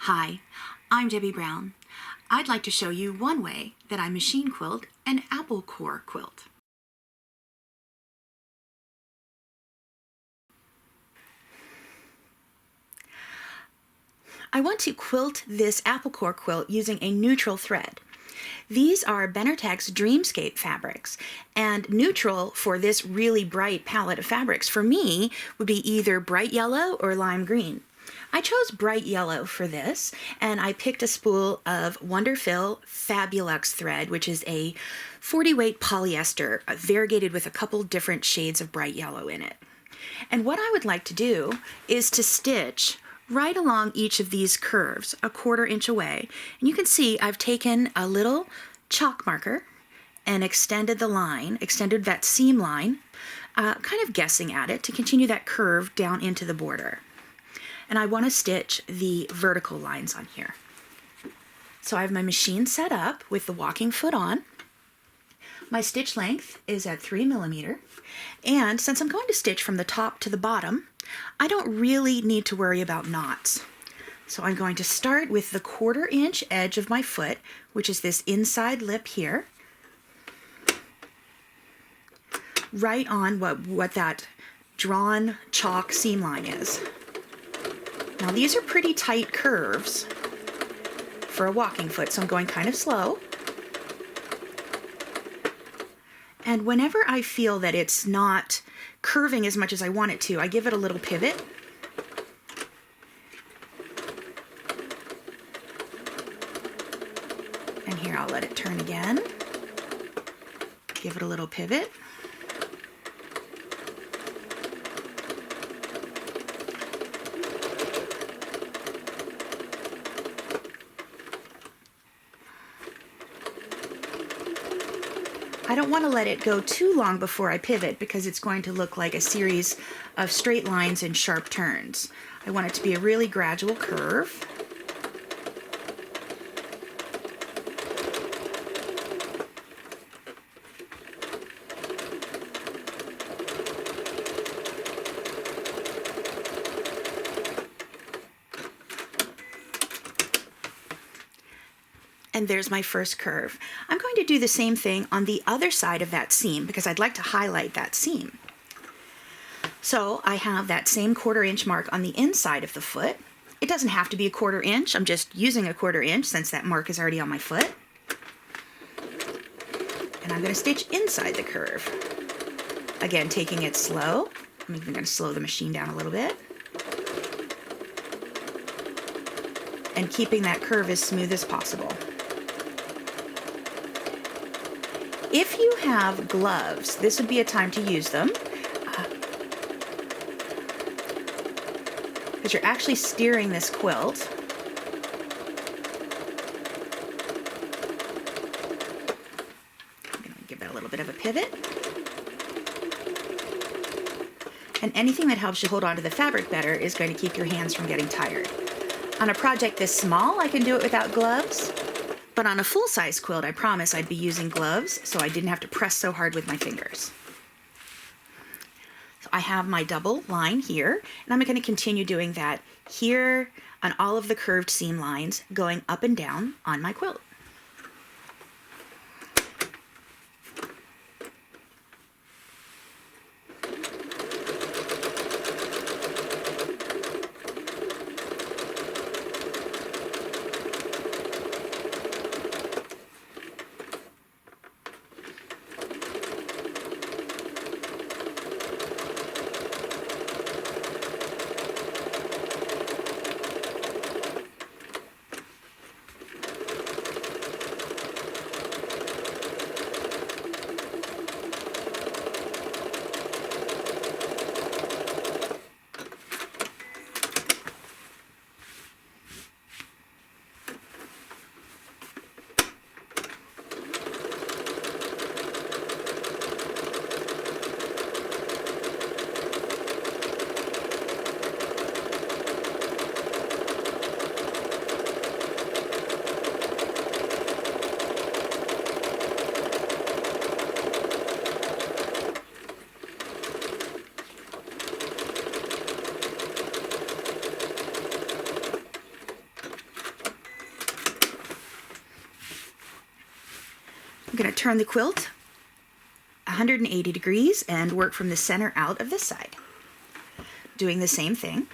Hi, I'm Debby Brown. I'd like to show you one way that I machine quilt an Apple Core quilt. I want to quilt this Apple Core quilt using a neutral thread. These are Benertech's Dreamscape fabrics, and neutral for this really bright palette of fabrics for me would be either bright yellow or lime green. I chose bright yellow for this, and I picked a spool of Wonderfill Fabulux thread, which is a 40-weight polyester, variegated with a couple different shades of bright yellow in it. And what I would like to do is to stitch right along each of these curves, a 1/4 inch away. And you can see I've taken a little chalk marker and extended the line, extended that seam line, kind of guessing at it to continue that curve down into the border. And I want to stitch the vertical lines on here. So I have my machine set up with the walking foot on. My stitch length is at 3 millimeter, and since I'm going to stitch from the top to the bottom, I don't really need to worry about knots. So I'm going to start with the 1/4 inch edge of my foot, which is this inside lip here, right on what that drawn chalk seam line is. Now these are pretty tight curves for a walking foot, so I'm going kind of slow. And whenever I feel that it's not curving as much as I want it to, I give it a little pivot. And here I'll let it turn again. Give it a little pivot. I don't want to let it go too long before I pivot because it's going to look like a series of straight lines and sharp turns. I want it to be a really gradual curve. And there's my first curve. I'm going to do the same thing on the other side of that seam because I'd like to highlight that seam. So I have that same 1/4 inch mark on the inside of the foot. It doesn't have to be a 1/4 inch. I'm just using a 1/4 inch since that mark is already on my foot. And I'm going to stitch inside the curve. Again, taking it slow. I'm even going to slow the machine down a little bit. And keeping that curve as smooth as possible. If you have gloves, this would be a time to use them because you're actually steering this quilt. I'm going to give it a little bit of a pivot. And anything that helps you hold on to the fabric better is going to keep your hands from getting tired. On a project this small, I can do it without gloves. But on a full-size quilt, I promise I'd be using gloves so I didn't have to press so hard with my fingers. So I have my double line here, and I'm going to continue doing that here on all of the curved seam lines going up and down on my quilt. I'm going to turn the quilt 180 degrees and work from the center out of this side. Doing the same thing.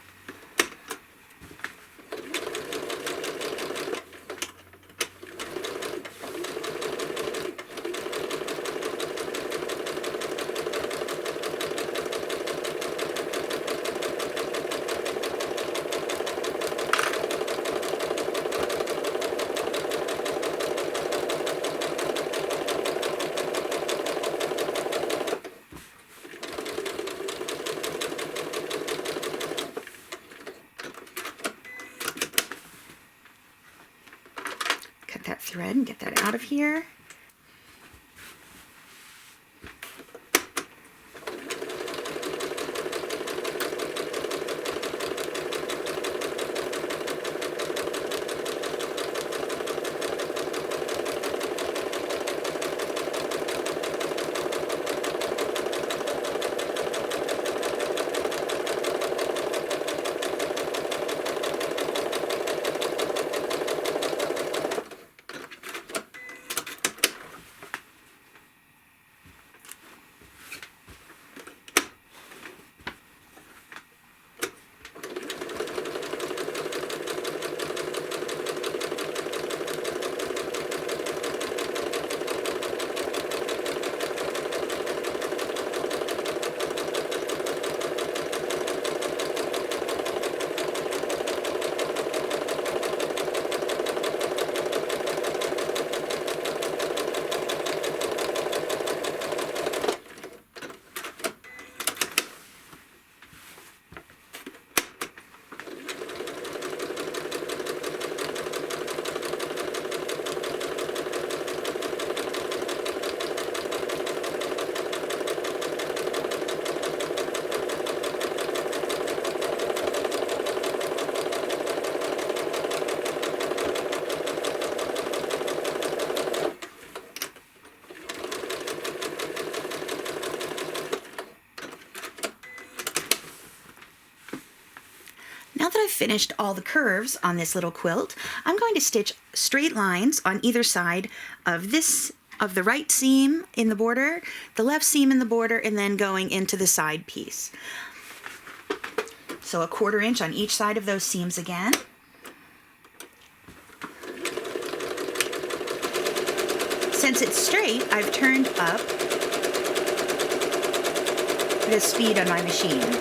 Cut that thread and get that out of here. Now that I've finished all the curves on this little quilt, I'm going to stitch straight lines on either side of the right seam in the border, the left seam in the border, and then going into the side piece. So a 1/4 inch on each side of those seams again. Since it's straight, I've turned up the speed on my machine.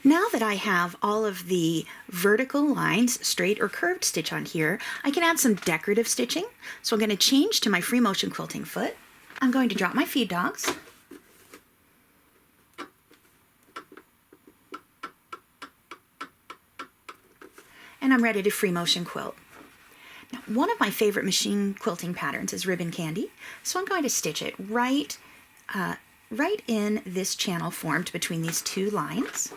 Now that I have all of the vertical lines, straight or curved stitch on here, I can add some decorative stitching. So I'm going to change to my free motion quilting foot. I'm going to drop my feed dogs. And I'm ready to free motion quilt. One of my favorite machine quilting patterns is ribbon candy, so I'm going to stitch it right in this channel formed between these two lines.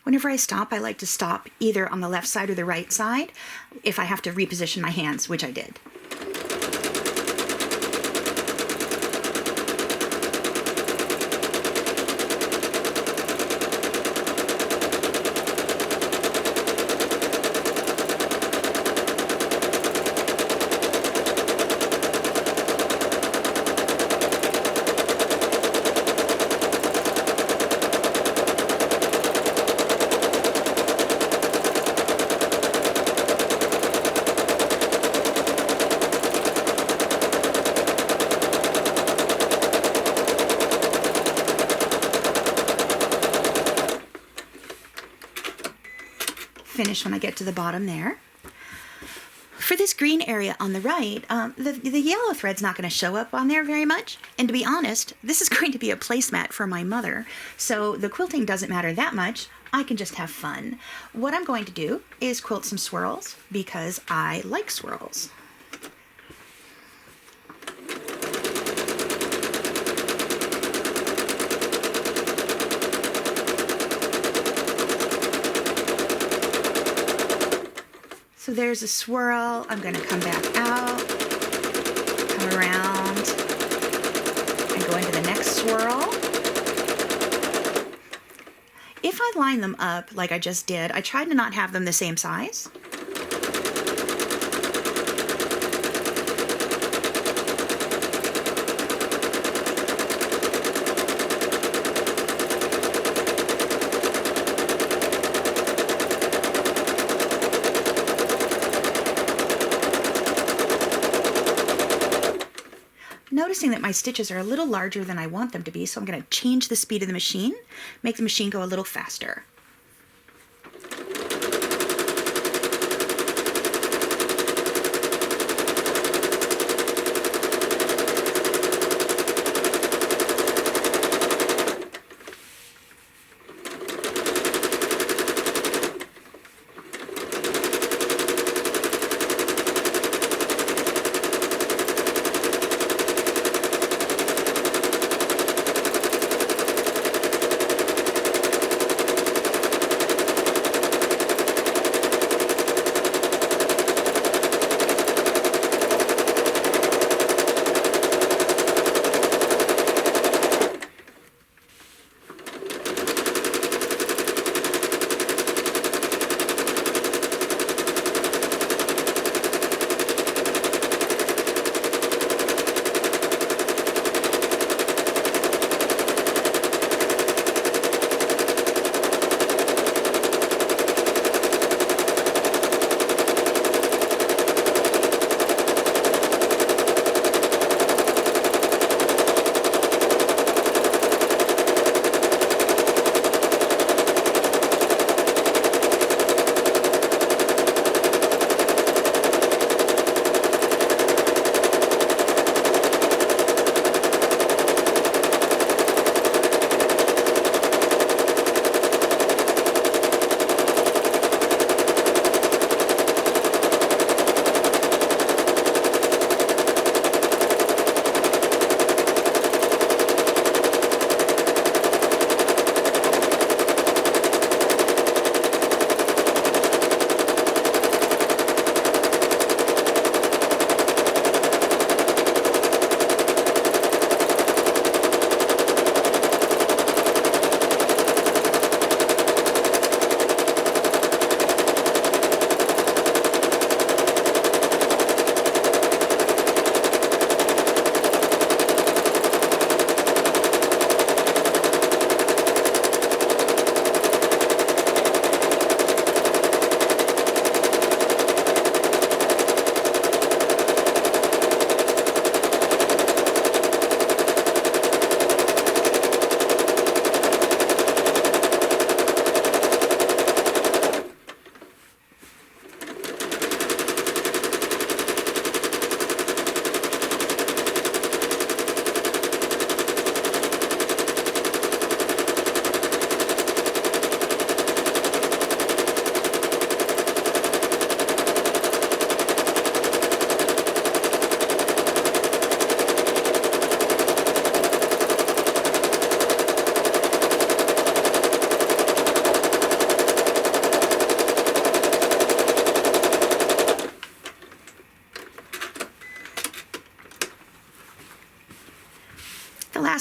Whenever I stop, I like to stop either on the left side or the right side if I have to reposition my hands, which I did. Finish when I get to the bottom there. For this green area on the right, the yellow thread's not going to show up on there very much. And to be honest, this is going to be a placemat for my mother, so the quilting doesn't matter that much. I can just have fun. What I'm going to do is quilt some swirls because I like swirls. So there's a swirl. I'm going to come back out, come around, and go into the next swirl. If I line them up like I just did, I tried to not have them the same size. Noticing that my stitches are a little larger than I want them to be, so I'm going to change the speed of the machine, make the machine go a little faster.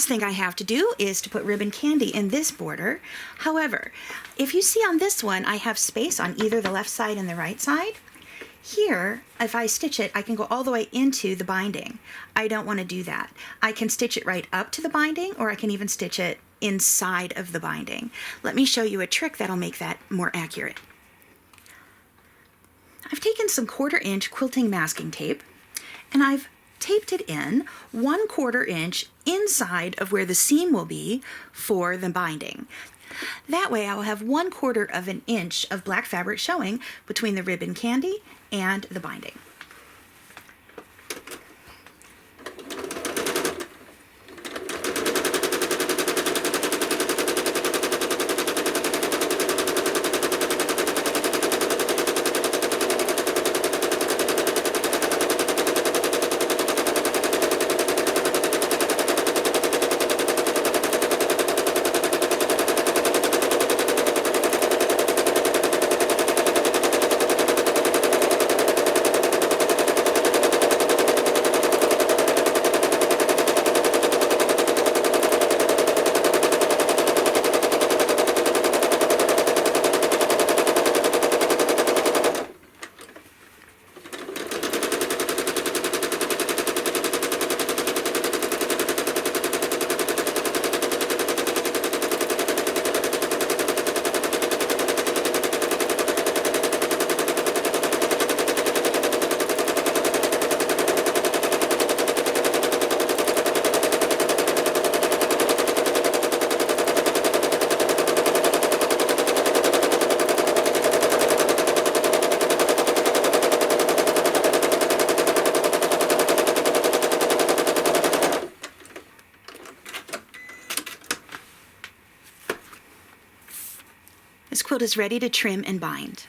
last thing I have to do is to put ribbon candy in this border. However, if you see on this one, I have space on either the left side and the right side. Here, if I stitch it, I can go all the way into the binding. I don't want to do that. I can stitch it right up to the binding, or I can even stitch it inside of the binding. Let me show you a trick that'll make that more accurate. I've taken some 1/4 inch quilting masking tape, and I've taped it in 1/4 inch inside of where the seam will be for the binding. That way I will have 1/4 of an inch of black fabric showing between the ribbon candy and the binding. This quilt is ready to trim and bind.